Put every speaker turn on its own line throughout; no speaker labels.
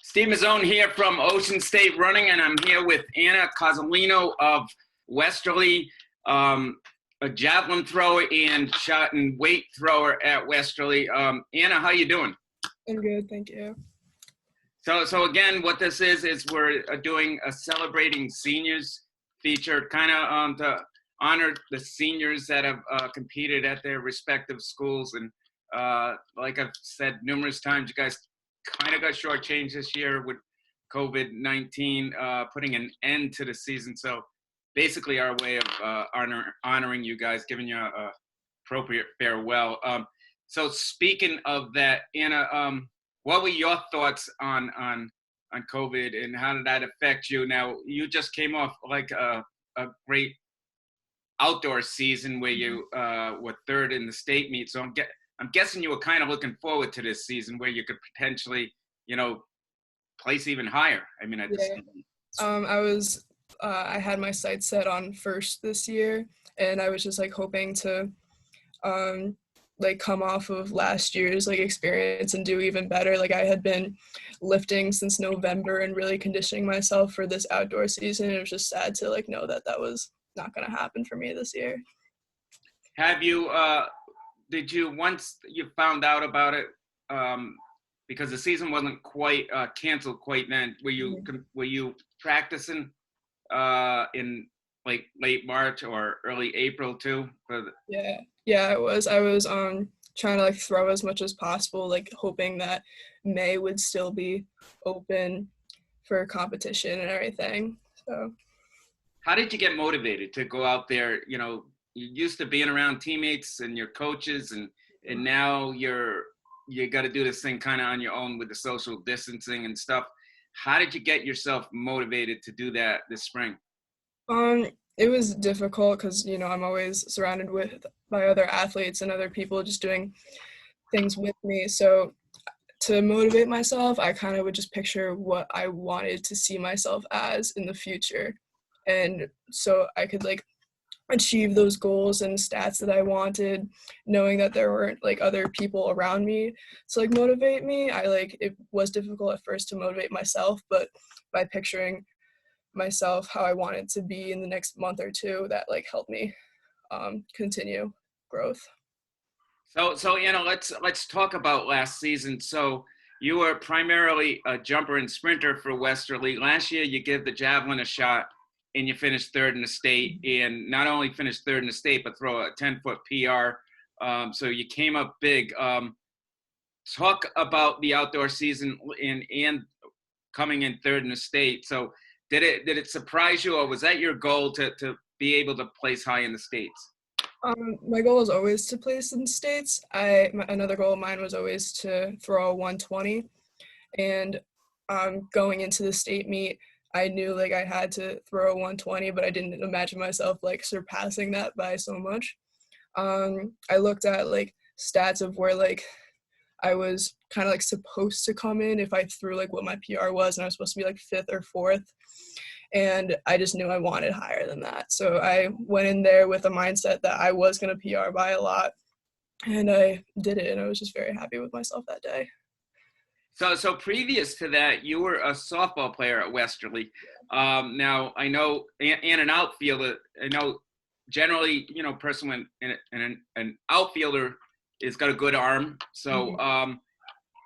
Steve Mazzone here from Ocean State Running, and I'm here with Anna Cozzolino of Westerly, a javelin thrower and shot and weight thrower at Westerly. Anna, how you doing?
I'm good, thank you.
So again, what this is we're doing a celebrating seniors feature, kind of to honor the seniors that have competed at their respective schools. And like I've said numerous times, you guys kind of got shortchanged this year with COVID-19 putting an end to the season. So basically our way of honoring you guys, giving you a appropriate farewell. So speaking of that, Anna, what were your thoughts on COVID and how did that affect you? Now, you just came off like a great outdoor season where you were third in the state meet. So I'm guessing you were kind of looking forward to this season where you could potentially, place even higher. I mean,
I had my sights set on first this year, and I was just like hoping to come off of last year's experience and do even better. I had been lifting since November and really conditioning myself for this outdoor season. It was just sad to know that was not going to happen for me this year.
Have you did you, once you found out about it, because the season wasn't quite canceled quite then, were you practicing in late March or early April too?
Yeah, I was trying to throw as much as possible, hoping that May would still be open for competition and everything. So
how did you get motivated to go out there? You used to being around teammates and your coaches, and now you got to do this thing kind of on your own with the social distancing and stuff. How did you get yourself motivated to do that this spring?
It was difficult because, I'm always surrounded by other athletes and other people just doing things with me. So to motivate myself, I kind of would just picture what I wanted to see myself as in the future. And so I could achieve those goals and stats that I wanted, knowing that there weren't other people around me to motivate me. It was difficult at first to motivate myself, but by picturing myself how I wanted to be in the next month or two, that helped me continue growth.
So let's talk about last season. So you were primarily a jumper and sprinter for Westerly. Last year you gave the javelin a shot and you finished third in the state, and not only finished third in the state, but throw a 10-foot PR. So you came up big. Talk about the outdoor season and coming in third in the state. So did it surprise you, or was that your goal to be able to place high in the states?
My goal was always to place in the states. Another goal of mine was always to throw a 120, and going into the state meet, I knew I had to throw a 120, but I didn't imagine myself surpassing that by so much. I looked at stats of where I was kind of supposed to come in if I threw what my PR was, and I was supposed to be fifth or fourth, and I just knew I wanted higher than that. So I went in there with a mindset that I was going to PR by a lot, and I did it, and I was just very happy with myself that day.
So previous to that, you were a softball player at Westerly. Now I know, and an outfielder. I know generally, person when an outfielder is got a good arm. So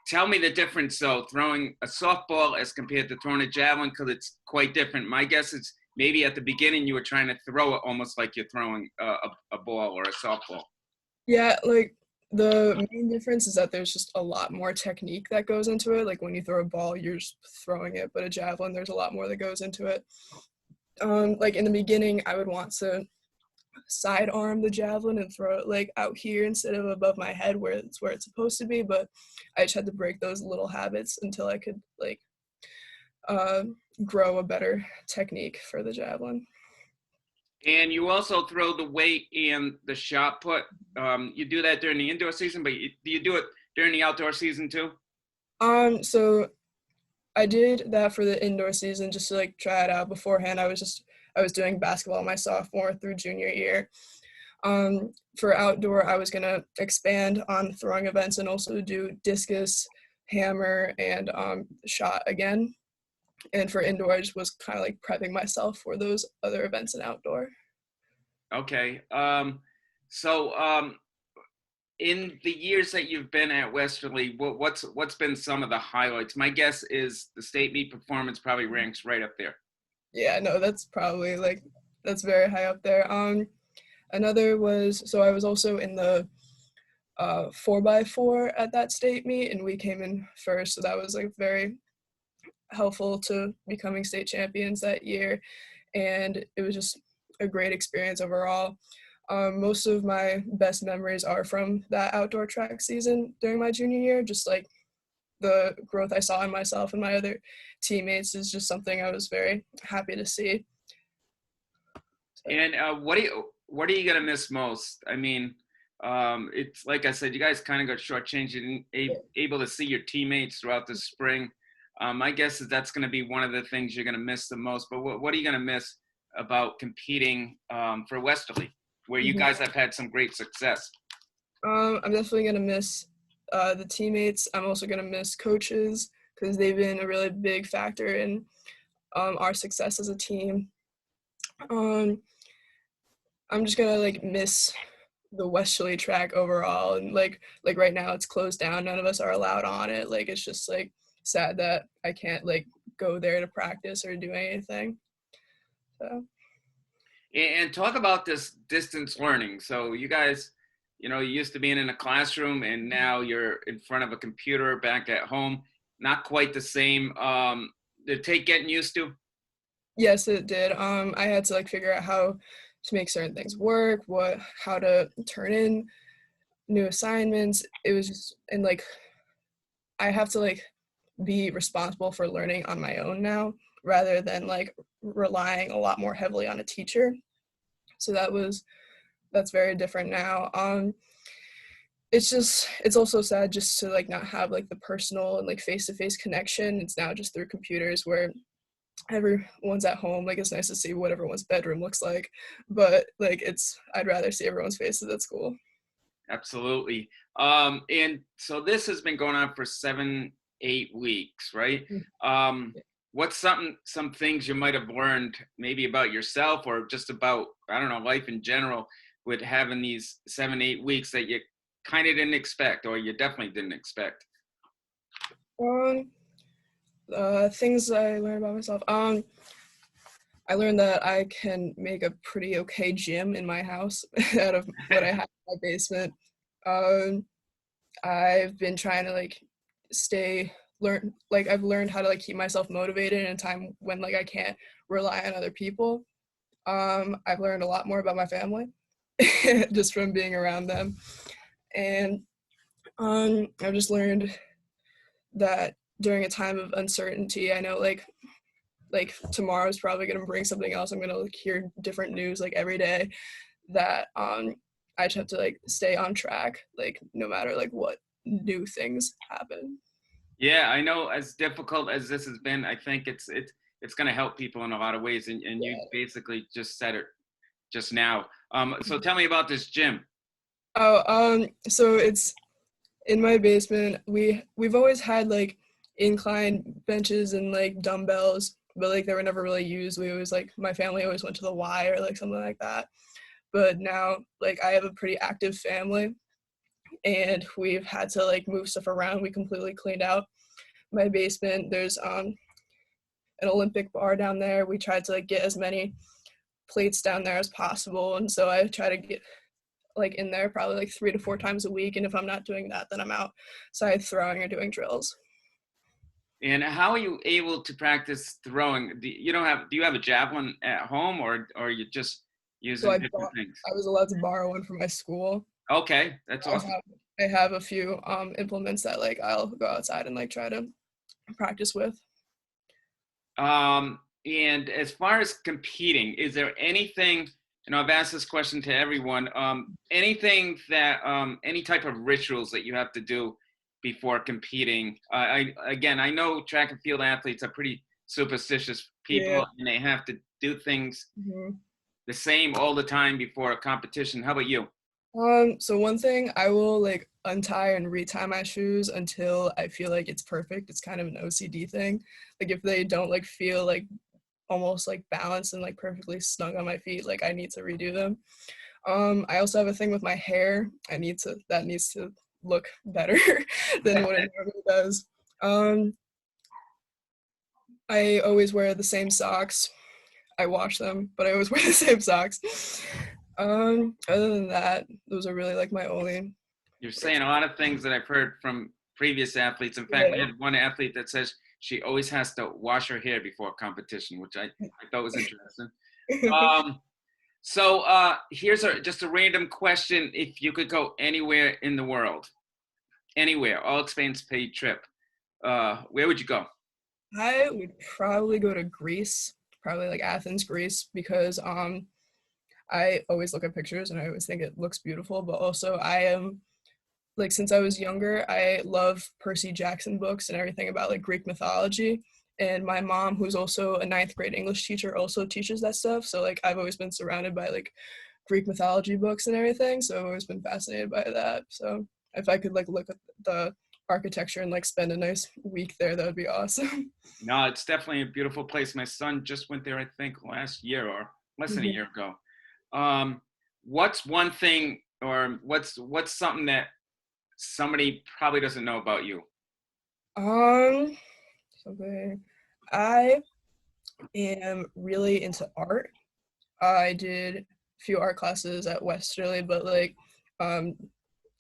tell me the difference. So throwing a softball as compared to throwing a javelin, because it's quite different. My guess is maybe at the beginning you were trying to throw it almost like you're throwing a ball or a softball.
Yeah, the main difference is that there's just a lot more technique that goes into it. When you throw a ball, you're just throwing it, but a javelin, there's a lot more that goes into it. In the beginning, I would want to sidearm the javelin and throw it out here instead of above my head where it's supposed to be, but I just had to break those little habits until I could grow a better technique for the javelin.
And you also throw the weight and the shot put. You do that during the indoor season, but do you do it during the outdoor season too?
So I did that for the indoor season just to try it out. Beforehand, I was doing basketball my sophomore through junior year. For outdoor, I was gonna expand on throwing events and also do discus, hammer and shot again. And for indoor, I just was kind of like prepping myself for those other events in outdoor.
Okay. So in the years that you've been at Westerly, what's been some of the highlights? My guess is the state meet performance probably ranks right up there.
Yeah, no, that's probably like that's very high up there. Another was, so I was also in the 4x4 at that state meet, and we came in first, so that was like very helpful to becoming state champions that year, and it was just a great experience overall. Most of my best memories are from that outdoor track season during my junior year. Just like the growth I saw in myself and my other teammates is just something I was very happy to see. So.
And what are you gonna miss most? I mean, it's like I said, you guys kind of got shortchanged and able to see your teammates throughout the spring. My guess is that's going to be one of the things you're going to miss the most. But what are you going to miss about competing for Westerly, where you guys have had some great success?
I'm definitely going to miss the teammates. I'm also going to miss coaches because they've been a really big factor in our success as a team. I'm just going to like miss the Westerly track overall, and like right now it's closed down. None of us are allowed on it. Like it's just like sad that I can't like go there to practice or do anything. So.
And talk about this distance learning. So you guys, you used to being in a classroom and now you're in front of a computer back at home. Not quite the same. Did it take getting used to?
Yes, it did. I had to like figure out how to make certain things work, how to turn in new assignments. It was just, and like I have to like be responsible for learning on my own now rather than like relying a lot more heavily on a teacher. So that's very different now. It's also sad just to like not have like the personal and like face-to-face connection. It's now just through computers where everyone's at home. Like it's nice to see what everyone's bedroom looks like, but like I'd rather see everyone's faces at school.
Absolutely. And so this has been going on for 7-8 weeks, right? What's some things you might have learned maybe about yourself or just about, I don't know, life in general with having these 7-8 weeks that you kind of didn't expect, or you definitely didn't expect?
Things I learned about myself. I learned that I can make a pretty okay gym in my house out of what I have in my basement. I've been trying to like I've learned how to like keep myself motivated in a time when like I can't rely on other people. I've learned a lot more about my family just from being around them. And I've just learned that during a time of uncertainty, I know like tomorrow's probably going to bring something else. I'm going to like hear different news like every day, that I just have to like stay on track, like no matter like what new things happen.
Yeah, I know, as difficult as this has been, I think it's going to help people in a lot of ways. And you basically just said it just now. So tell me about this gym.
So it's in my basement. We've always had like incline benches and like dumbbells, but like they were never really used. We always like, my family always went to the Y or like something like that. But now like I have a pretty active family and we've had to like move stuff around. We completely cleaned out my basement. There's an Olympic bar down there. We tried to like get as many plates down there as possible, and so I try to get like in there probably like 3 to 4 times a week, and if I'm not doing that, then I'm outside throwing or doing drills.
And how are you able to practice throwing? Do you have a javelin at home, or you just using different things?
I was allowed to borrow one from my school.
Okay, that's awesome.
I have a few implements that like I'll go outside and like try to practice with.
And as far as competing, is there anything, I've asked this question to everyone, anything that, any type of rituals that you have to do before competing? I know track and field athletes are pretty superstitious people, and they have to do things the same all the time before a competition. How about you?
So one thing, I will like untie and retie my shoes until I feel like it's perfect. It's kind of an OCD thing. Like if they don't like feel like almost like balanced and like perfectly snug on my feet, like I need to redo them. I also have a thing with my hair. That needs to look better than what it normally does. Um, I always wear the same socks. I wash them, but I always wear the same socks. Other than that, those are really like my only.
You're saying a lot of things that I've heard from previous athletes. In fact, we
Yeah.
had one athlete that says she always has to wash her hair before competition, which I thought was interesting. Um, here's just a random question. If you could go anywhere in the world, anywhere, all expense paid trip, where would you go?
I would probably go to Greece, probably like Athens, Greece, because I always look at pictures and I always think it looks beautiful, but also I am like since I was younger, I love Percy Jackson books and everything about like Greek mythology. And my mom, who's also a ninth grade English teacher, also teaches that stuff. So like I've always been surrounded by like Greek mythology books and everything. So I've always been fascinated by that. So if I could like look at the architecture and like spend a nice week there, that would be awesome.
No, it's definitely a beautiful place. My son just went there, I think, last year or less than a year ago. Um, what's one thing, or what's something that somebody probably doesn't know about you?
Um, something I am really into art. I did a few art classes at Westerly, but like um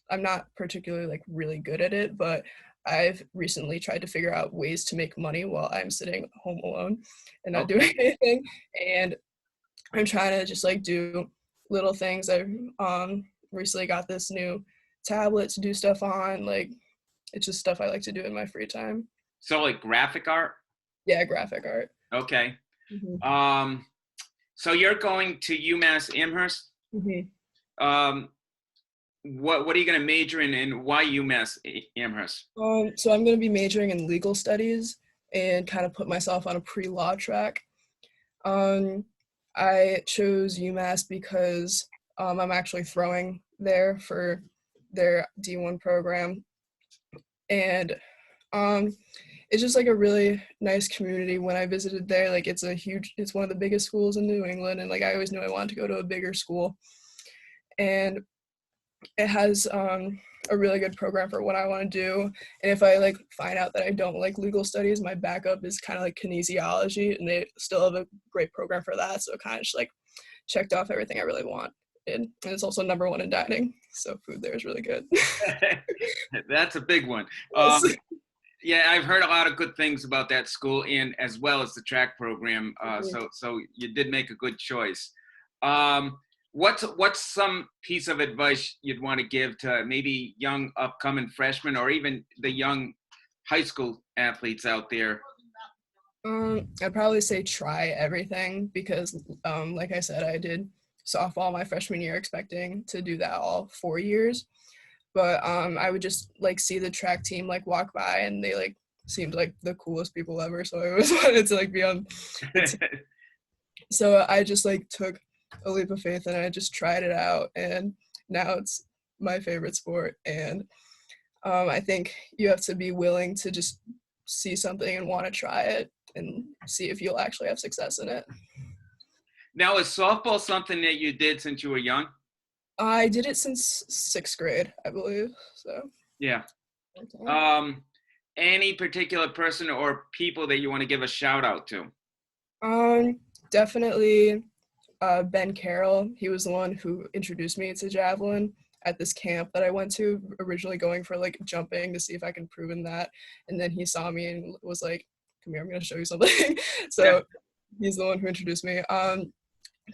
I'm not particularly like really good at it, but I've recently tried to figure out ways to make money while I'm sitting home alone and not doing
Okay.
anything. And I'm trying to just like do little things. I recently got this new tablet to do stuff on. Like it's just stuff I like to do in my free time.
So like graphic art?
Yeah, graphic art.
Okay.
Hmm.
Um, so you're going to UMass Amherst.
Hmm.
Um, what are you going to major in, and why UMass Amherst?
So I'm going to be majoring in legal studies and kind of put myself on a pre-law track. Um, I chose UMass because I'm actually throwing there for their D1 program, and um, it's just like a really nice community. When I visited there, like it's one of the biggest schools in New England, and like I always knew I wanted to go to a bigger school, and it has a really good program for what I want to do. And if I like find out that I don't like legal studies, my backup is kind of like kinesiology, and they still have a great program for that. So it kind of just like checked off everything I really want. And it's also number one in dining, so food there is really good.
That's a big one.
Yes.
Yeah, I've heard a lot of good things about that school, and as well as the track program. So you did make a good choice. Um, what's some piece of advice you'd want to give to maybe young upcoming freshmen, or even the young high school athletes out there?
I'd probably say try everything because, like I said, I did softball my freshman year expecting to do that all 4 years. But I would just like see the track team like walk by and they like seemed like the coolest people ever. So I always wanted to like be on the team. So I just like took a leap of faith and I just tried it out. And now it's my favorite sport. And I think you have to be willing to just see something and want to try it and see if you'll actually have success in it.
Now, is softball something that you did since you were young?
I did it since sixth grade, I believe. So,
Yeah.
okay.
Um, any particular person or people that you want to give a shout out to?
um, definitely Ben Carroll. He was the one who introduced me to javelin at this camp that I went to, originally going for like jumping to see if I can prove in that. And then he saw me and was like, come here, I'm going to show you something.
Yeah.
So he's the one who introduced me.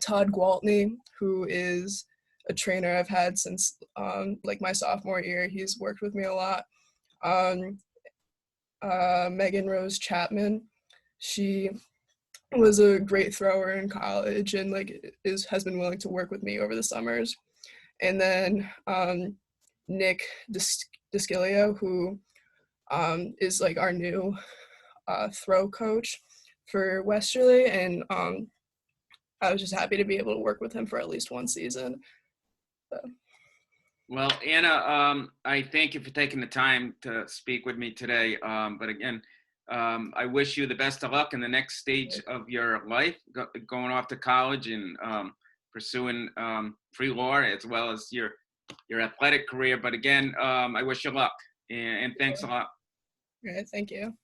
Todd Gwaltney, who is a trainer I've had since like my sophomore year. He's worked with me a lot. Um, Megan Rose Chapman, she was a great thrower in college and like has been willing to work with me over the summers. And then Nick Discilio, who is like our new throw coach for Westerly, and I was just happy to be able to work with him for at least one season. So.
Well, Anna, I thank you for taking the time to speak with me today. But again, I wish you the best of luck in the next stage of your life, going off to college and pursuing pre-law as well as your athletic career. But again, I wish you luck and thanks a lot.
All right, thank you.